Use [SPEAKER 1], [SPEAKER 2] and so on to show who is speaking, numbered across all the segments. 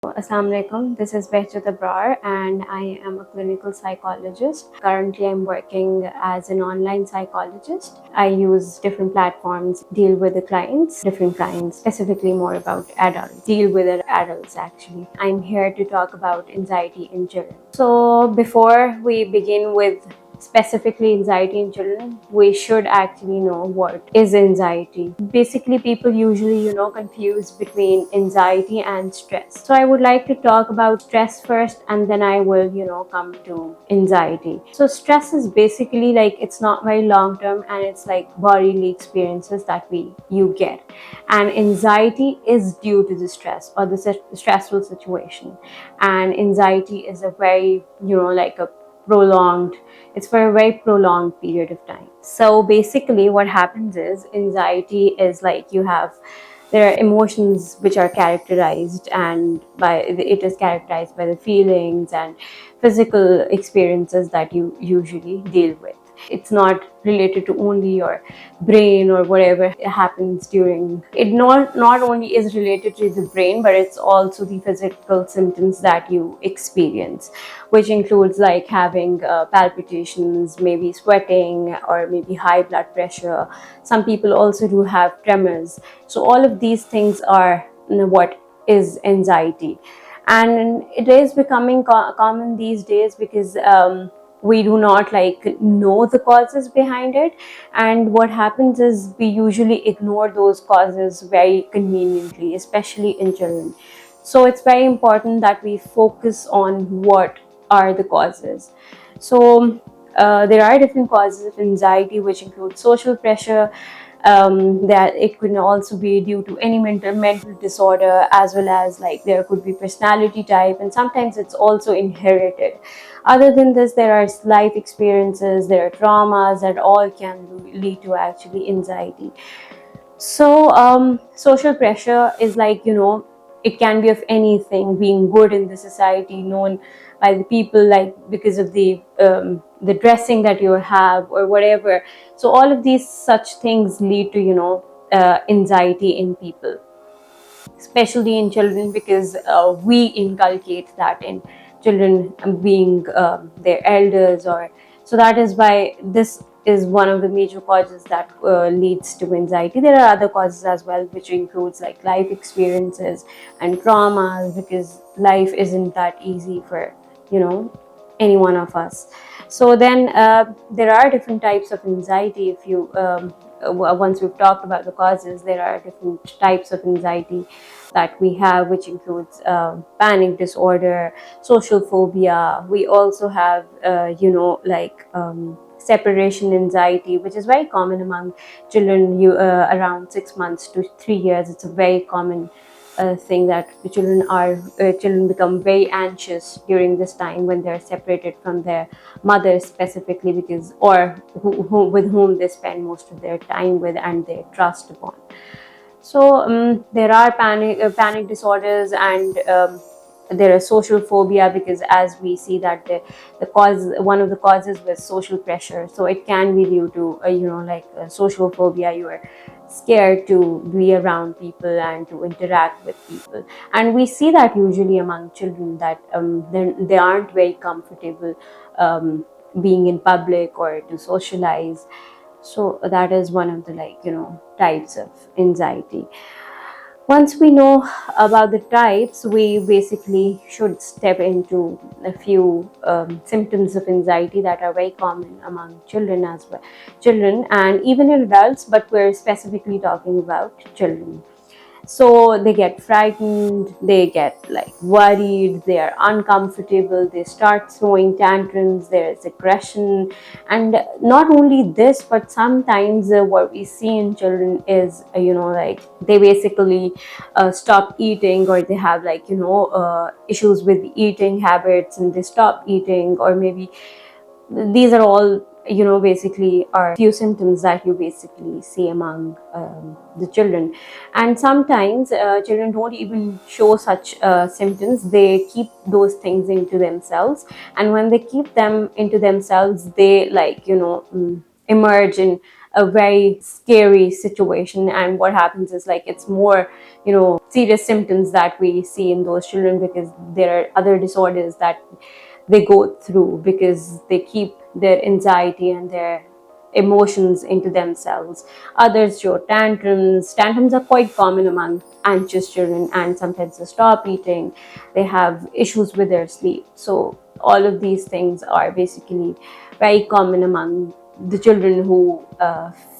[SPEAKER 1] Assalamu alaikum. This is Behjat Abrar and I am a clinical psychologist. Currently, I'm working as an online psychologist. I use different platforms, deal with the clients, different clients, specifically more about adults, deal with adults actually. I'm here to talk about anxiety in children. So before we begin with specifically anxiety in children, we should actually know what is anxiety. Basically, people usually, confuse between anxiety and stress. So I would like to talk about stress first and then I will, come to anxiety. So stress is basically like, it's not very long term and it's like bodily experiences that you get. And anxiety is due to the stress or the stressful situation. And anxiety is a very, like a prolonged, it's for a very prolonged period of time. So basically what happens is anxiety is like there are emotions which are characterized and it is characterized by the feelings and physical experiences that you usually deal with. It's not related to only your brain or whatever happens during it. Not only is related to the brain, but it's also the physical symptoms that you experience, which includes like having palpitations, maybe sweating, or maybe high blood pressure. Some people also do have tremors. So all of these things are what is anxiety. And it is becoming common these days because we do not know the causes behind it, and what happens is we usually ignore those causes very conveniently, especially in children. So it's very important that we focus on what are the causes. So there are different causes of anxiety, which include social pressure. That it could also be due to any mental disorder, as well as like there could be personality type, and sometimes it's also inherited. Other than this, there are life experiences, there are traumas that all can lead to actually anxiety. So social pressure is like, it can be of anything, being good in the society, known by the people, like because of the dressing that you have or whatever. So all of these such things lead to, anxiety in people, especially in children, because we inculcate that in children, being their elders, or so that is why this is one of the major causes that leads to anxiety. There are other causes as well, which includes like life experiences and traumas, because life isn't that easy for, any one of us. So then there are different types of anxiety. If you once we've talked about the causes, there are different types of anxiety that we have, which includes panic disorder, social phobia. We also have separation anxiety, which is very common among children around 6 months to 3 years. It's a very common thing that the children become very anxious during this time when they're separated from their mothers, specifically, because or with whom they spend most of their time with and they trust upon. So there are panic disorders, and there are social phobia, because as we see that the cause, one of the causes was social pressure. So it can be due to social phobia. You are scared to be around people and to interact with people, and we see that usually among children, that they aren't very comfortable being in public or to socialize. So that is one of the types of anxiety. Once we know about the types, we basically should step into a few symptoms of anxiety that are very common among children as well, children and even in adults, but we're specifically talking about children. So they get frightened, they get like worried, they are uncomfortable, they start throwing tantrums, there's aggression. And not only this, but sometimes what we see in children is they basically stop eating, or they have issues with eating habits and they stop eating, or maybe these are all basically are few symptoms that you basically see among the children. And sometimes children don't even show such symptoms. They keep those things into themselves, and when they keep them into themselves, they emerge in a very scary situation. And what happens is, like, it's more, serious symptoms that we see in those children, because there are other disorders that they go through because they keep their anxiety and their emotions into themselves. Others show tantrums. Tantrums are quite common among anxious children, and sometimes they stop eating. They have issues with their sleep. So all of these things are basically very common among the children who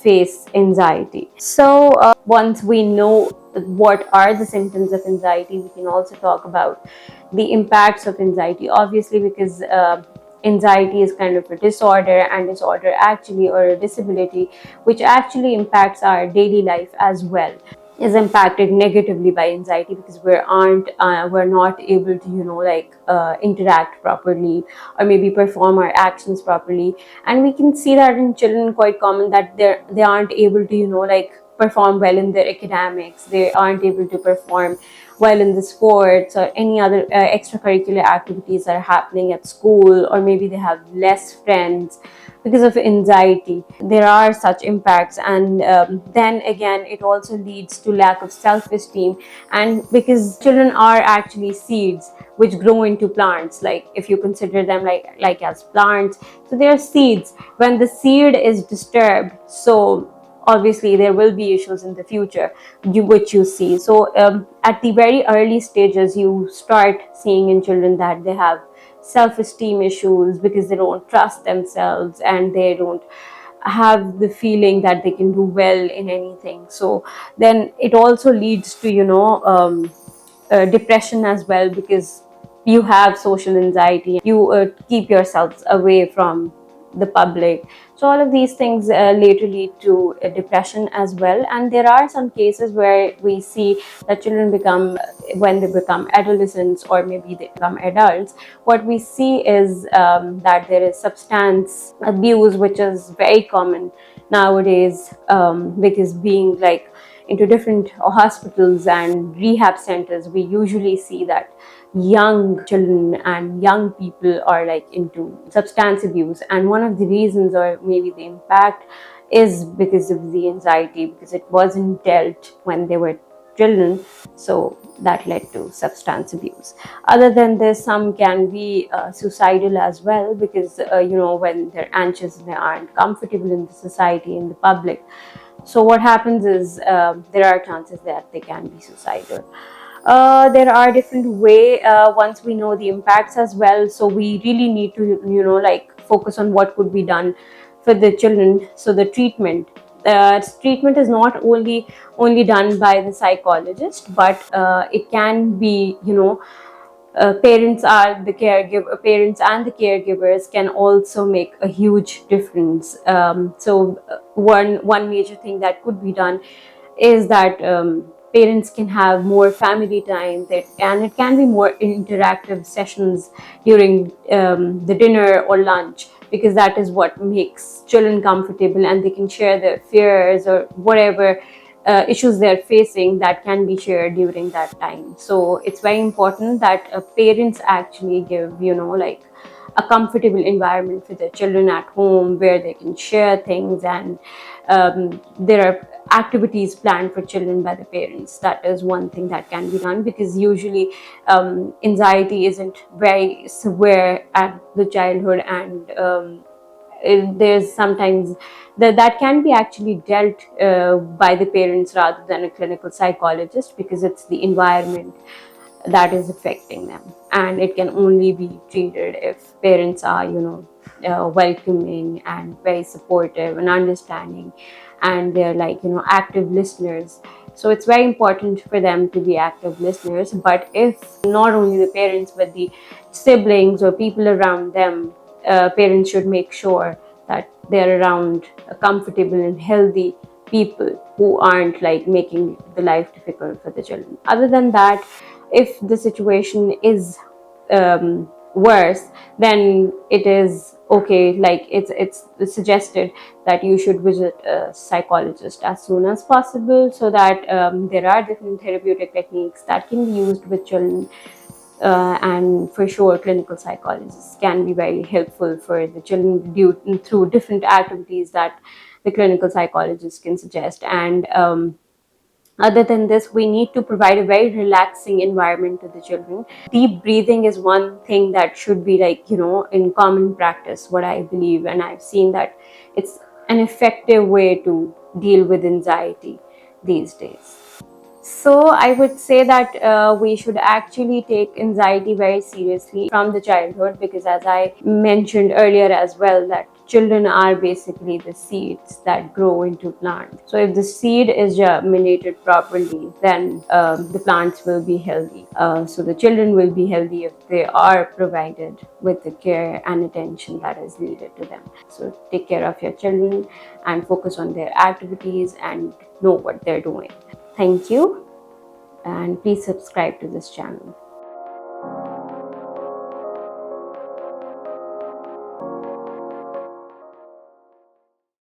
[SPEAKER 1] face anxiety. So once we know what are the symptoms of anxiety, we can also talk about the impacts of anxiety, obviously, because anxiety is kind of a disorder, and disorder actually, or a disability, which actually impacts our daily life as well, is impacted negatively by anxiety, because we're not able to, interact properly, or maybe perform our actions properly. And we can see that in children, quite common, that they aren't able to, perform well in their academics. They aren't able to perform well in the sports or any other extracurricular activities that are happening at school, or maybe they have less friends because of anxiety. There are such impacts, and then again, it also leads to lack of self-esteem. And because children are actually seeds which grow into plants, like if you consider them like as plants, so they are seeds. When the seed is disturbed, so obviously there will be issues in the future, which you see. So at the very early stages, you start seeing in children that they have self-esteem issues, because they don't trust themselves, and they don't have the feeling that they can do well in anything. So then it also leads to, depression as well, because you have social anxiety. You keep yourselves away from the public. So all of these things later lead to depression as well. And there are some cases where we see that children become, when they become adolescents, or maybe they become adults, what we see is that there is substance abuse, which is very common nowadays, because being like into different hospitals and rehab centers, we usually see that young children and young people are like into substance abuse. And one of the reasons, or maybe the impact, is because of the anxiety, because it wasn't dealt when they were children. So that led to substance abuse. Other than this, some can be suicidal as well, because when they're anxious, they aren't comfortable in the society, in the public. So what happens is, there are chances that they can be suicidal. There are different way, once we know the impacts as well. So we really need to, focus on what could be done for the children. So the treatment is not only done by the psychologist, but it can be, parents and the caregivers can also make a huge difference. So one major thing that could be done is that parents can have more family time, and it can be more interactive sessions during the dinner or lunch, because that is what makes children comfortable, and they can share their fears or whatever issues they're facing, that can be shared during that time. So it's very important that parents actually give, a comfortable environment for their children at home, where they can share things, and there are activities planned for children by the parents. That is one thing that can be done, because usually anxiety isn't very severe at the childhood, and there's sometimes that can be actually dealt by the parents rather than a clinical psychologist, because it's the environment that is affecting them. And it can only be treated if parents are, welcoming and very supportive and understanding, and they're like, active listeners. So it's very important for them to be active listeners. But if not only the parents, but the siblings or people around them, parents should make sure that they're around comfortable and healthy people who aren't like making the life difficult for the children. Other than that, if the situation is worse, then it is okay, like it's suggested that you should visit a psychologist as soon as possible, so that there are different therapeutic techniques that can be used with children. And for sure, clinical psychologists can be very helpful for the children through different activities that the clinical psychologist can suggest. And other than this, we need to provide a very relaxing environment to the children. Deep breathing is one thing that should be, like, in common practice, what I believe. And I've seen that it's an effective way to deal with anxiety these days. So I would say that we should actually take anxiety very seriously from the childhood, because as I mentioned earlier as well, that children are basically the seeds that grow into plants. So if the seed is germinated properly, then the plants will be healthy. So the children will be healthy if they are provided with the care and attention that is needed to them. So take care of your children and focus on their activities and know what they're doing. Thank you, and please subscribe to this channel.